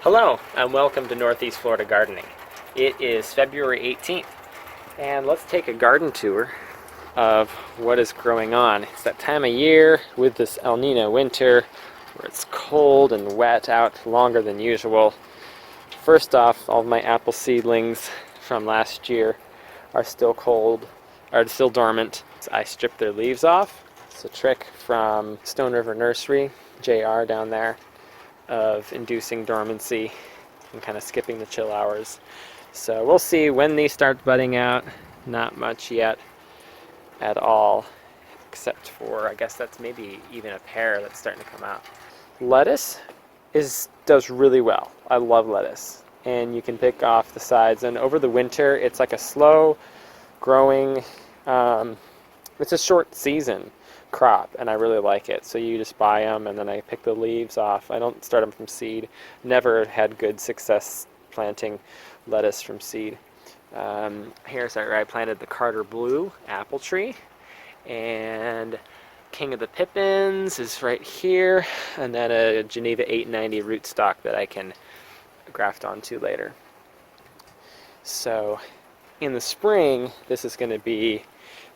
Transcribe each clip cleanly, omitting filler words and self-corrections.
Hello, and welcome to Northeast Florida Gardening. It is February 18th, and let's take a garden tour of what is growing on. It's that time of year with this El Nino winter where it's cold and wet out longer than usual. First off, all of my apple seedlings from last year are still dormant. I stripped their leaves off. It's a trick from Stone River Nursery, JR down there, of inducing dormancy and kind of skipping the chill hours. So we'll see when these start budding out. Not much yet at all, except for, I guess that's maybe even a pear that's starting to come out. Lettuce does really well. I love lettuce, and you can pick off the sides, and over the winter it's like a slow growing, it's a short season crop, and I really like it. So you just buy them and then I pick the leaves off. I don't start them from seed. Never had good success planting lettuce from seed. Here's where I planted the Carter Blue apple tree, and King of the Pippins is right here, and then a Geneva 890 rootstock that I can graft onto later. So in the spring, this is going to be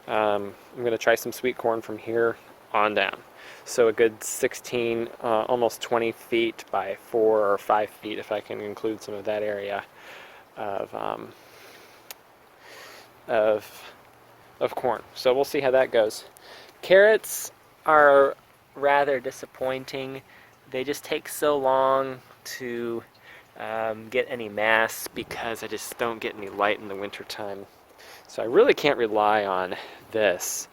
I'm going to try some sweet corn from here on down. So a good 16, almost 20 feet by 4 or 5 feet, if I can include some of that area of corn. So we'll see how that goes. Carrots are rather disappointing. They just take so long to get any mass because I just don't get any light in the wintertime. So I really can't rely on this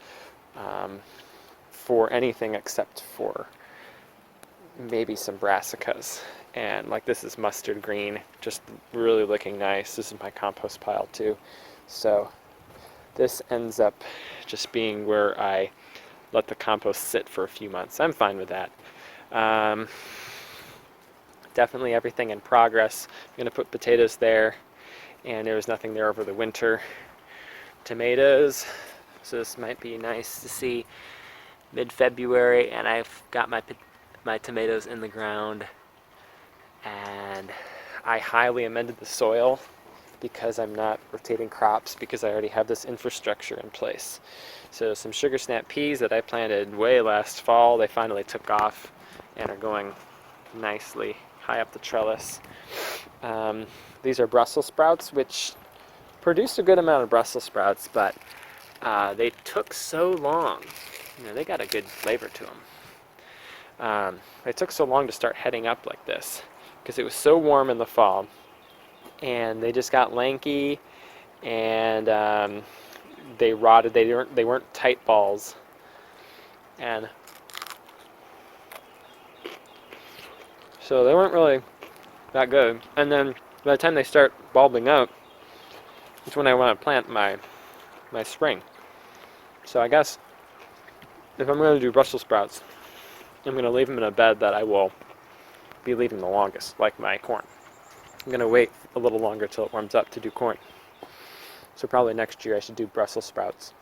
for anything except for maybe some brassicas. And like, this is mustard green, just really looking nice. This is my compost pile too. So this ends up just being where I let the compost sit for a few months. I'm fine with that. Definitely everything in progress. I'm going to put potatoes there, and there was nothing there over the winter. Tomatoes, so this might be nice to see mid-February, and I've got my tomatoes in the ground, and I highly amended the soil because I'm not rotating crops because I already have this infrastructure in place. So some sugar snap peas that I planted way last fall, they finally took off and are going nicely high up the trellis. These are Brussels sprouts, which produced a good amount of Brussels sprouts, but they took so long. They got a good flavor to them. They took so long to start heading up like this because it was so warm in the fall, and they just got lanky, and they rotted. They weren't tight balls, and so they weren't really that good. And then by the time they start bulbing up, it's when I want to plant my spring. So I guess if I'm going to do Brussels sprouts, I'm going to leave them in a bed that I will be leaving the longest, like my corn. I'm going to wait a little longer till it warms up to do corn. So probably next year I should do Brussels sprouts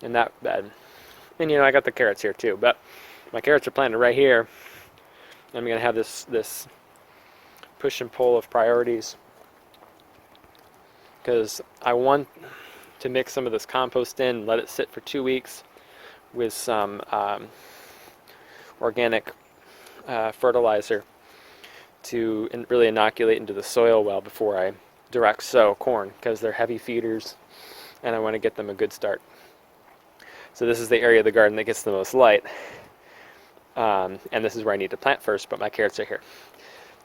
in that bed. And I got the carrots here too, but my carrots are planted right here. I'm going to have this push and pull of priorities, because I want to mix some of this compost in, let it sit for 2 weeks with some organic fertilizer to really inoculate into the soil well before I direct sow corn, because they're heavy feeders and I want to get them a good start. So this is the area of the garden that gets the most light, and this is where I need to plant first, but my carrots are here.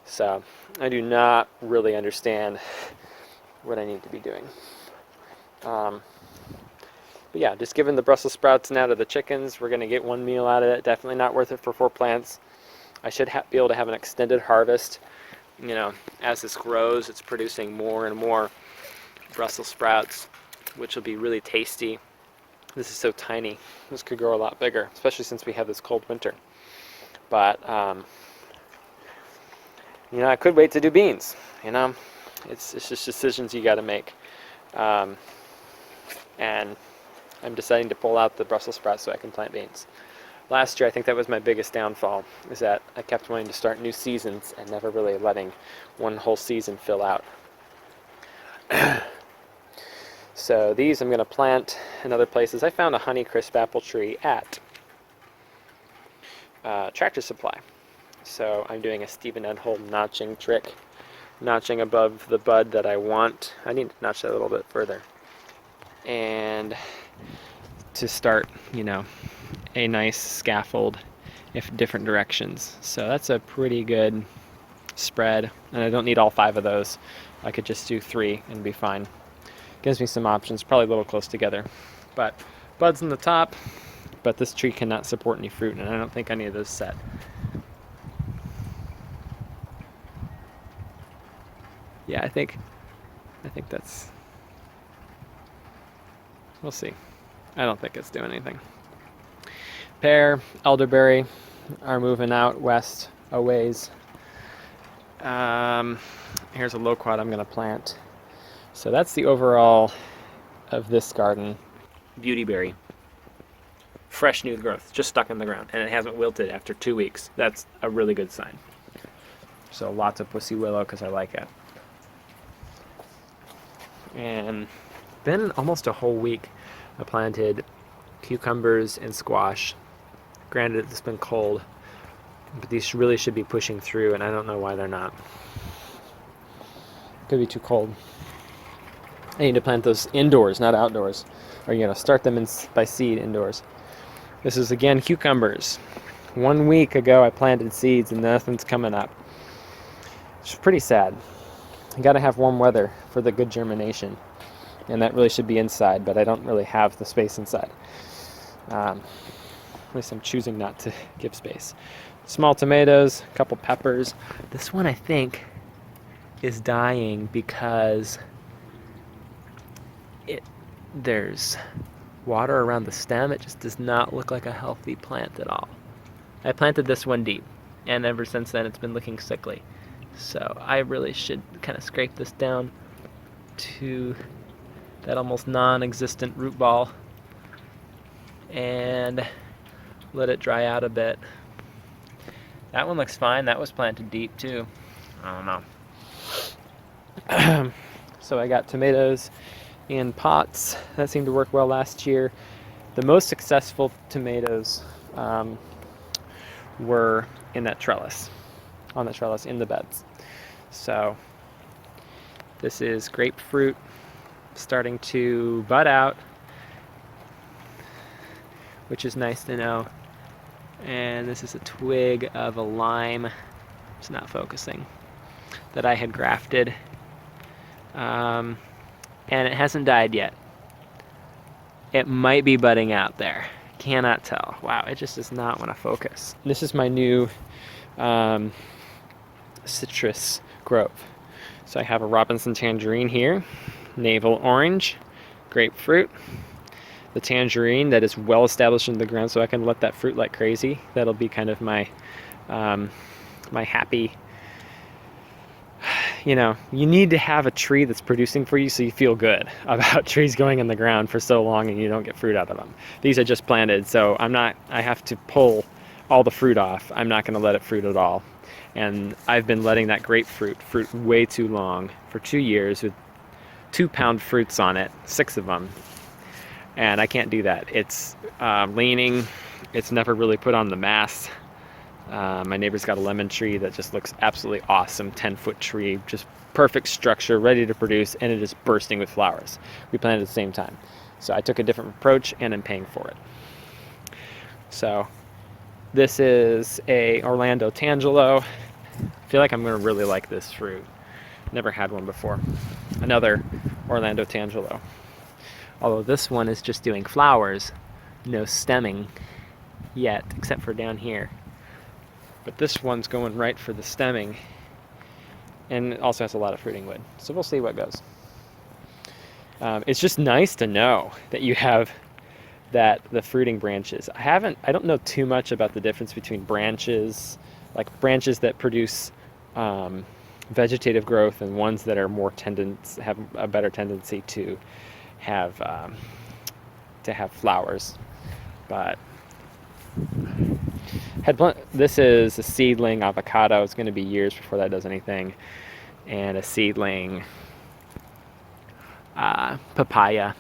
So I do not really understand what I need to be doing. But yeah, just giving the Brussels sprouts now to the chickens. We're going to get one meal out of it. Definitely not worth it for 4 plants. I should be able to have an extended harvest. As this grows, it's producing more and more Brussels sprouts, which will be really tasty. This is so tiny. This could grow a lot bigger, especially since we have this cold winter. But I could wait to do beans. It's just decisions you got to make. And I'm deciding to pull out the Brussels sprouts so I can plant beans. Last year, I think that was my biggest downfall, is that I kept wanting to start new seasons and never really letting one whole season fill out. So these I'm going to plant in other places. I found a Honeycrisp apple tree at Tractor Supply. So I'm doing a Stephen Edholm notching trick, notching above the bud that I want. I need to notch that a little bit further. And to start, a nice scaffold if different directions. So that's a pretty good spread, and I don't need all 5 of those. I could just do 3 and be fine. Gives me some options, probably a little close together. But buds on the top, but this tree cannot support any fruit, and I don't think any of those set. Yeah, I think that's, we'll see. I don't think it's doing anything. Pear, elderberry are moving out west a ways. Here's a loquat I'm going to plant. So that's the overall of this garden. Beautyberry. Fresh new growth, just stuck in the ground, and it hasn't wilted after 2 weeks. That's a really good sign. So lots of pussy willow because I like it. And then almost a whole week I planted cucumbers and squash. Granted, it's been cold, but these really should be pushing through, and I don't know why they're not. Could be too cold. I need to plant those indoors, not outdoors. Or start them by seed indoors. This is again cucumbers. 1 week ago I planted seeds and nothing's coming up. It's pretty sad. You gotta have warm weather for the good germination. And that really should be inside, but I don't really have the space inside. At least I'm choosing not to give space. Small tomatoes, a couple peppers. This one I think is dying because there's water around the stem. It just does not look like a healthy plant at all. I planted this one deep, and ever since then it's been looking sickly. So I really should kind of scrape this down to that almost non-existent root ball and let it dry out a bit. That one looks fine. That was planted deep too. I don't know. So I got tomatoes in pots. That seemed to work well last year. The most successful tomatoes were in that trellis, on the trellis in the beds. So this is grapefruit starting to bud out, which is nice to know. And this is a twig of a lime, it's not focusing, that I had grafted. And it hasn't died yet. It might be budding out there. Cannot tell. Wow, it just does not want to focus. This is my new citrus grove. So I have a Robinson tangerine here, navel orange, grapefruit, the tangerine that is well established in the ground, so I can let that fruit like crazy. That'll be kind of my my happy. You need to have a tree that's producing for you so you feel good about trees going in the ground for so long and you don't get fruit out of them. These are just planted, so I have to pull all the fruit off. I'm not going to let it fruit at all. And I've been letting that grapefruit fruit way too long, for 2 years, with 2-pound fruits on it, 6 of them. And I can't do that. It's leaning, it's never really put on the mass. My neighbor's got a lemon tree that just looks absolutely awesome, 10-foot tree, just perfect structure, ready to produce, and it is bursting with flowers. We planted at the same time. So I took a different approach, and I'm paying for it. So this is a Orlando Tangelo. I feel like I'm going to really like this fruit. Never had one before. Another Orlando Tangelo. Although this one is just doing flowers, no stemming yet, except for down here. But this one's going right for the stemming, and it also has a lot of fruiting wood. So we'll see what goes. It's just nice to know that you have the fruiting branches. I don't know too much about the difference between branches, like branches that produce vegetative growth and ones that are have a better tendency to have flowers. But This is a seedling avocado. It's going to be years before that does anything. And a seedling papaya.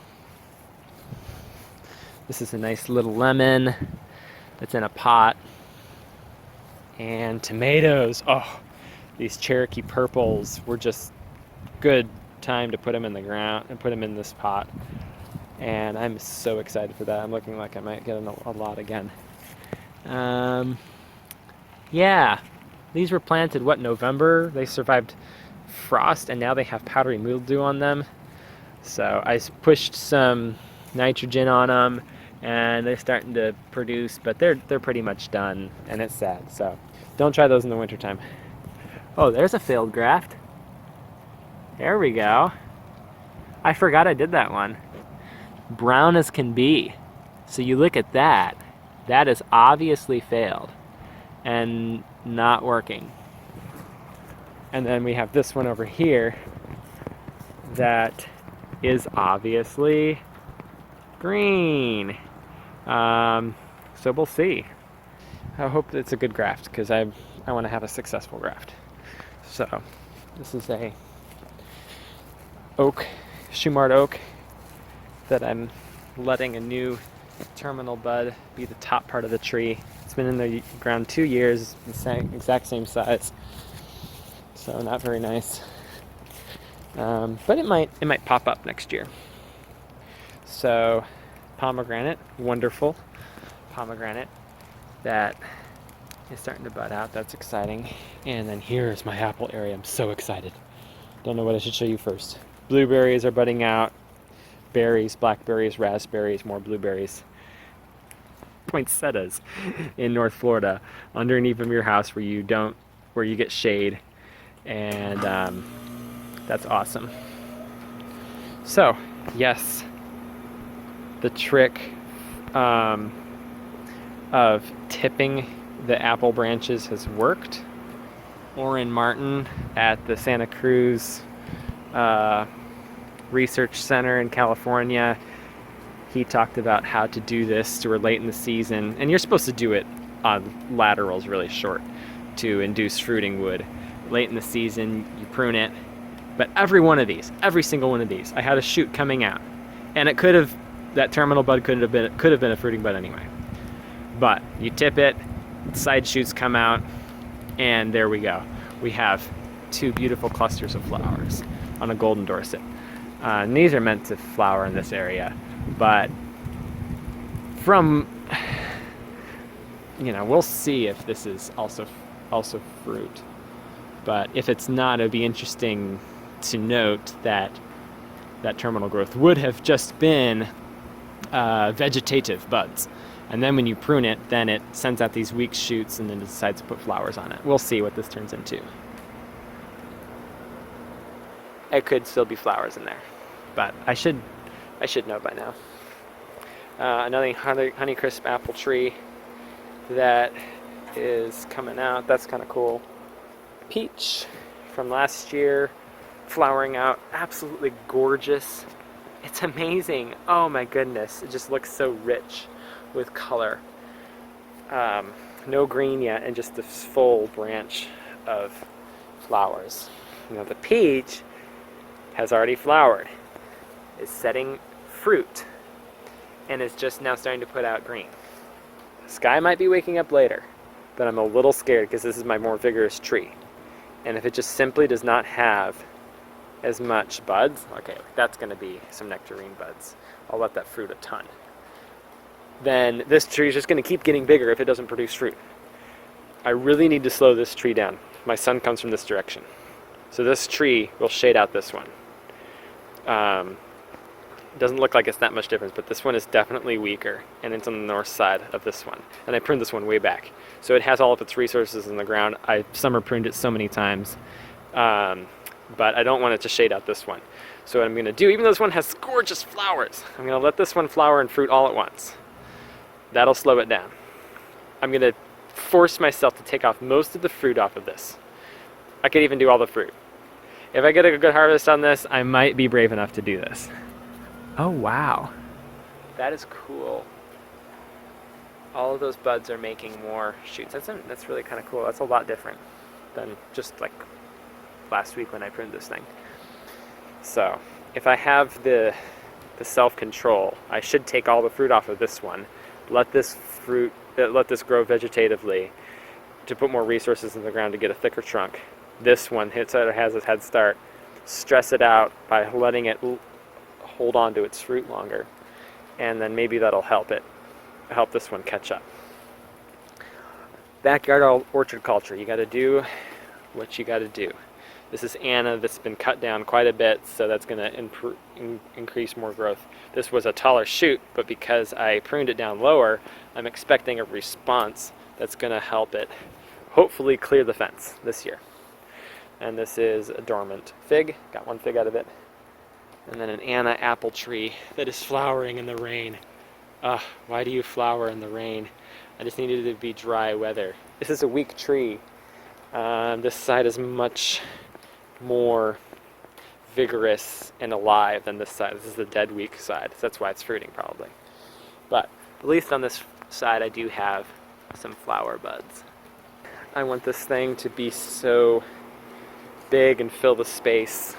This is a nice little lemon that's in a pot. And tomatoes. Oh, these Cherokee purples were just good time to put them in the ground and put them in this pot. And I'm so excited for that. I'm looking like I might get a lot again. Yeah, these were planted, November? They survived frost and now they have powdery mildew on them. So I pushed some nitrogen on them and they're starting to produce, but they're pretty much done and it's sad. So don't try those in the wintertime. Oh, there's a failed graft. There we go. I forgot I did that one. Brown as can be. So you look at that. That is obviously failed and not working. And then we have this one over here that is obviously green. So we'll see. I hope it's a good graft because I want to have a successful graft. So this is a oak, Shumard oak, that I'm letting a new terminal bud be the top part of the tree. It's been in the ground 2 years, the exact same size. So not very nice. But it might pop up next year. So pomegranate, wonderful pomegranate that is starting to bud out. That's exciting. And then here's my apple area. I'm so excited. Don't know what I should show you first. Blueberries are budding out. Berries, blackberries, raspberries, more blueberries. Poinsettias in North Florida, underneath of your house where you get shade, and that's awesome. So yes, the trick of tipping the apple branches has worked. Orrin Martin at the Santa Cruz Research Center in California, he talked about how to do this to late in the season, and you're supposed to do it on laterals really short to induce fruiting wood. Late in the season, you prune it, but every single one of these, I had a shoot coming out, and that terminal bud could have been a fruiting bud anyway. But you tip it, side shoots come out, and there we go. We have 2 beautiful clusters of flowers on a golden Dorset. And these are meant to flower in this area, but we'll see if this is also fruit. But if it's not, it'd be interesting to note that terminal growth would have just been vegetative buds. And then when you prune it, then it sends out these weak shoots and then decides to put flowers on it. We'll see what this turns into. It could still be flowers in there, but I should know by now. Another Honeycrisp apple tree that is coming out. That's kind of cool. Peach from last year, flowering out, absolutely gorgeous. It's amazing. Oh my goodness, it just looks so rich with color. No green yet, and just this full branch of flowers. The peach has already flowered, is setting fruit, and is just now starting to put out green. The sky might be waking up later, but I'm a little scared because this is my more vigorous tree. And if it just simply does not have as much buds, okay, that's going to be some nectarine buds. I'll let that fruit a ton. Then this tree is just going to keep getting bigger if it doesn't produce fruit. I really need to slow this tree down. My sun comes from this direction. So this tree will shade out this one. Doesn't look like it's that much difference, but this one is definitely weaker, and it's on the north side of this one. And I pruned this one way back. So it has all of its resources in the ground. I summer pruned it so many times, but I don't want it to shade out this one. So what I'm going to do, even though this one has gorgeous flowers, I'm going to let this one flower and fruit all at once. That'll slow it down. I'm going to force myself to take off most of the fruit off of this. I could even do all the fruit. If I get a good harvest on this, I might be brave enough to do this. Oh wow, that is cool. all of those buds are making more shoots. That's really kind of cool. That's a lot different than just like last week when I pruned this thing. So if I have the self-control, I should take all the fruit off of this one, let this grow vegetatively to put more resources in the ground to get a thicker trunk. This one has its head start, stress it out by letting it hold on to its fruit longer, and then maybe that'll help this one catch up. Backyard orchard culture, you got to do what you got to do. This is Anna that's been cut down quite a bit, so that's going to increase more growth. This was a taller shoot, but because I pruned it down lower, I'm expecting a response that's going to help it hopefully clear the fence this year. And this is a dormant fig, got one fig out of it. And then an Anna apple tree that is flowering in the rain. Why do you flower in the rain? I just needed it to be dry weather. This is a weak tree. This side is much more vigorous and alive than this side. This is the dead weak side, so that's why it's fruiting probably. But at least on this side I do have some flower buds. I want this thing to be so big and fill the space.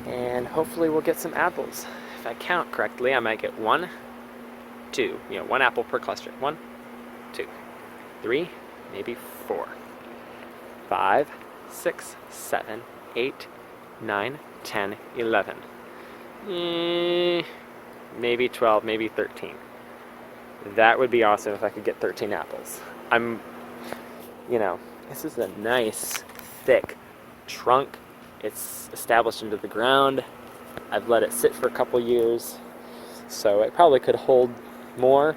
And hopefully we'll get some apples. If I count correctly, I might get 1, 2, one apple per cluster. 1, 2, 3, maybe 4, 5, 6, 7, 8, 9, 10, 11. Maybe 12, maybe 13. That would be awesome if I could get 13 apples. This is a nice, thick trunk. It's established into the ground. I've let it sit for a couple years, so it probably could hold more,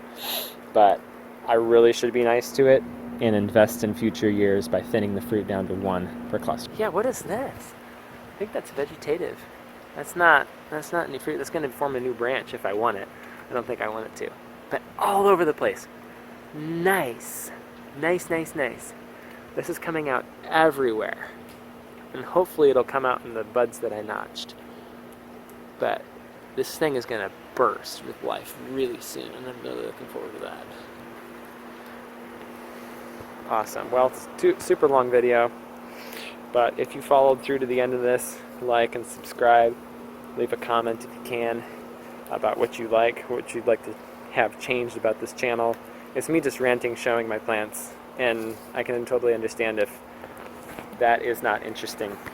but I really should be nice to it and invest in future years by thinning the fruit down to 1 per cluster. Yeah, what is this? I think that's vegetative. That's not any fruit. That's going to form a new branch if I want it. I don't think I want it to. But all over the place. Nice. Nice, nice, nice. This is coming out everywhere. And hopefully it'll come out in the buds that I notched. But this thing is going to burst with life really soon, and I'm really looking forward to that. Awesome. Well, it's a super long video, but if you followed through to the end of this, like and subscribe, leave a comment if you can about what you'd like to have changed about this channel. It's me just ranting, showing my plants, and I can totally understand if that is not interesting.